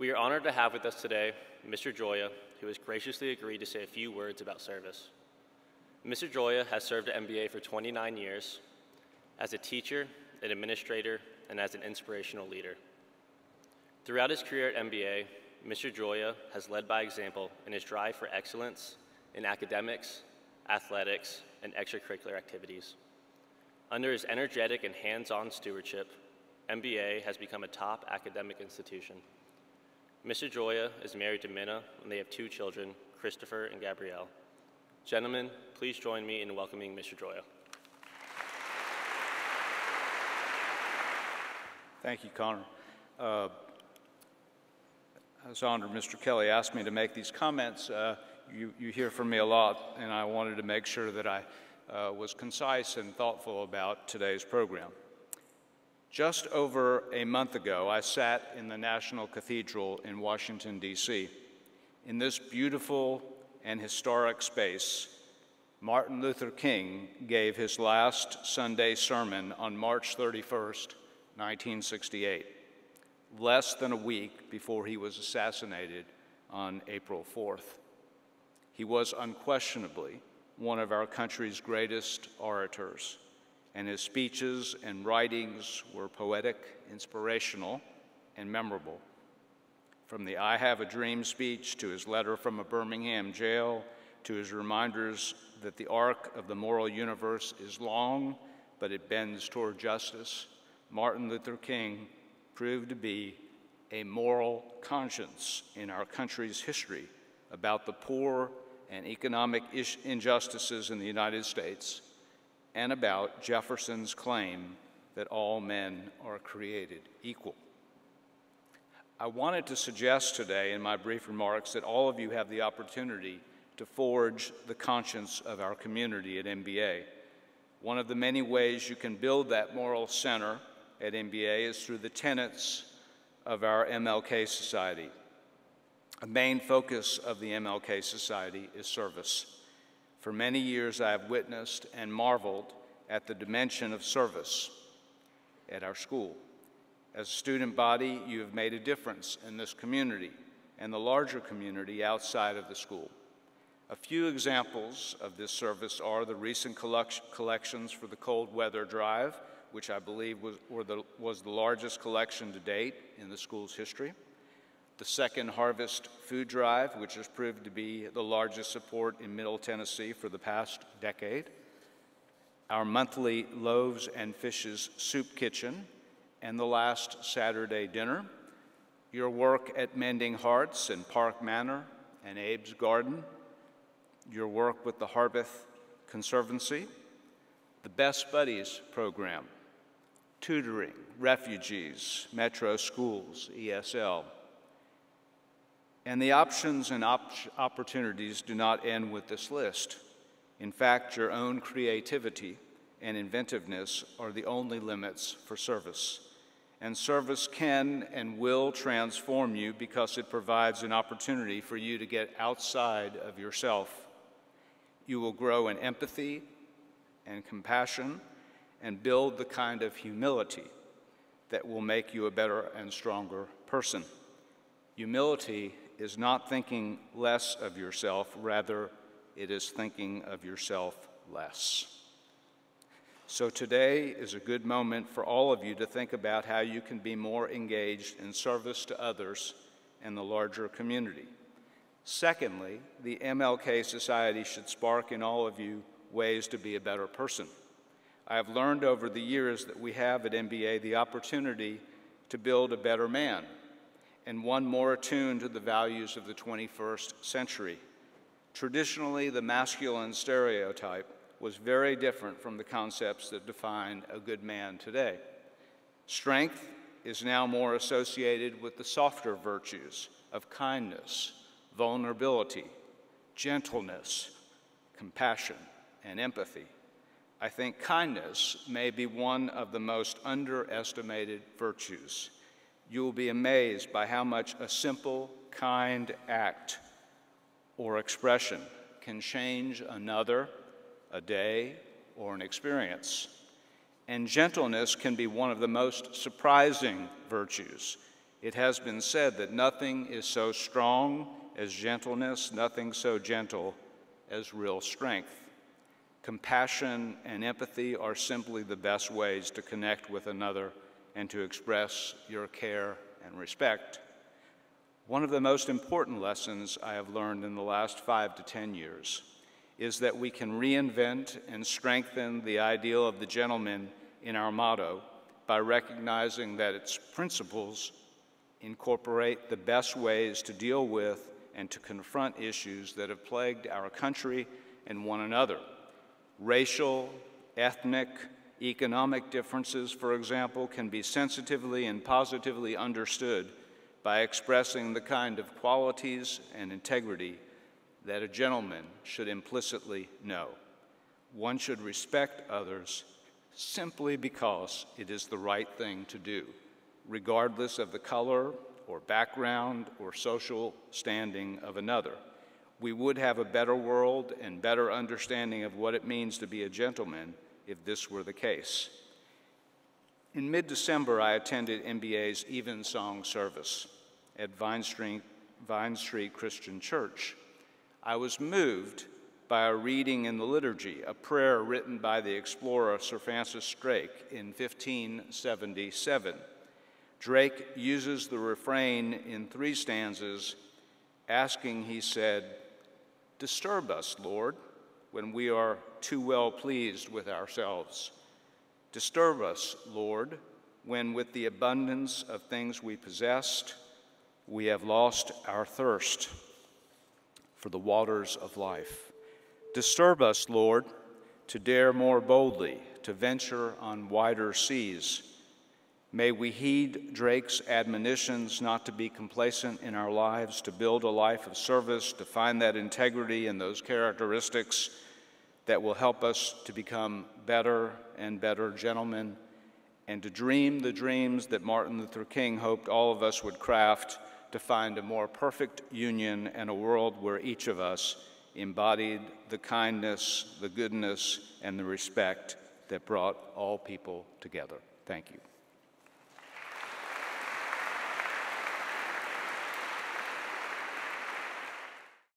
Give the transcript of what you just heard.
We are honored to have with us today Mr. Gioia, who has graciously agreed to say a few words about service. Mr. Gioia has served at MBA for 29 years as a teacher, an administrator, and as an inspirational leader. Throughout his career at MBA, Mr. Gioia has led by example in his drive for excellence in academics, athletics, and extracurricular activities. Under his energetic and hands-on stewardship, MBA has become a top academic institution. Mr. Gioia is married to Minna, and they have 2 children, Christopher and Gabrielle. Gentlemen, please join me in welcoming Mr. Gioia. Thank you, Connor. I was honored Mr. Kelly asked me to make these comments. You hear from me a lot, and I wanted to make sure that I was concise and thoughtful about today's program. Just over a month ago, I sat in the National Cathedral in Washington, D.C. In this beautiful and historic space, Martin Luther King gave his last Sunday sermon on March 31st, 1968, less than a week before he was assassinated on April 4th. He was unquestionably one of our country's greatest orators, and his speeches and writings were poetic, inspirational, and memorable. From the I Have a Dream speech to his letter from a Birmingham jail to his reminders that the arc of the moral universe is long, but it bends toward justice, Martin Luther King proved to be a moral conscience in our country's history about the poor and economic injustices in the United States, and about Jefferson's claim that all men are created equal. I wanted to suggest today in my brief remarks that all of you have the opportunity to forge the conscience of our community at MBA. One of the many ways you can build that moral center at MBA is through the tenets of our MLK Society. A main focus of the MLK Society is service. For many years, I have witnessed and marveled at the dimension of service at our school. As a student body, you have made a difference in this community and the larger community outside of the school. A few examples of this service are the recent collections for the Cold Weather Drive, which I believe was the largest collection to date in the school's history. The Second Harvest Food Drive, which has proved to be the largest support in Middle Tennessee for the past decade. Our monthly Loaves and Fishes Soup Kitchen, and the last Saturday dinner. Your work at Mending Hearts and Park Manor and Abe's Garden. Your work with the Harpeth Conservancy. The Best Buddies program. Tutoring, refugees, metro schools, ESL. And the options and opportunities do not end with this list. In fact, your own creativity and inventiveness are the only limits for service. And service can and will transform you because it provides an opportunity for you to get outside of yourself. You will grow in empathy and compassion and build the kind of humility that will make you a better and stronger person. Humility is not thinking less of yourself, rather it is thinking of yourself less. So today is a good moment for all of you to think about how you can be more engaged in service to others and the larger community. Secondly, the MLK Society should spark in all of you ways to be a better person. I have learned over the years that we have at MBA the opportunity to build a better man, and one more attuned to the values of the 21st century. Traditionally, the masculine stereotype was very different from the concepts that define a good man today. Strength is now more associated with the softer virtues of kindness, vulnerability, gentleness, compassion, and empathy. I think kindness may be one of the most underestimated virtues. You will be amazed by how much a simple, kind act or expression can change another, a day, or an experience. And gentleness can be one of the most surprising virtues. It has been said that nothing is so strong as gentleness, nothing so gentle as real strength. Compassion and empathy are simply the best ways to connect with another and to express your care and respect. One of the most important lessons I have learned in the last 5 to 10 years is that we can reinvent and strengthen the ideal of the gentleman in our motto by recognizing that its principles incorporate the best ways to deal with and to confront issues that have plagued our country and one another. Racial, ethnic, economic differences, for example, can be sensitively and positively understood by expressing the kind of qualities and integrity that a gentleman should implicitly know. One should respect others simply because it is the right thing to do, regardless of the color or background or social standing of another. We would have a better world and better understanding of what it means to be a gentleman if this were the case. In mid-December, I attended NBA's Evensong service at Vine Street Christian Church. I was moved by a reading in the liturgy, a prayer written by the explorer Sir Francis Drake in 1577. Drake uses the refrain in 3 stanzas, asking, he said, "Disturb us, Lord, when we are too well pleased with ourselves. Disturb us, Lord, when with the abundance of things we possessed, we have lost our thirst for the waters of life. Disturb us, Lord, to dare more boldly, to venture on wider seas. May we heed Drake's admonitions not to be complacent in our lives, to build a life of service, to find that integrity and those characteristics that will help us to become better and better gentlemen, and to dream the dreams that Martin Luther King hoped all of us would craft, to find a more perfect union and a world where each of us embodied the kindness, the goodness, and the respect that brought all people together." Thank you.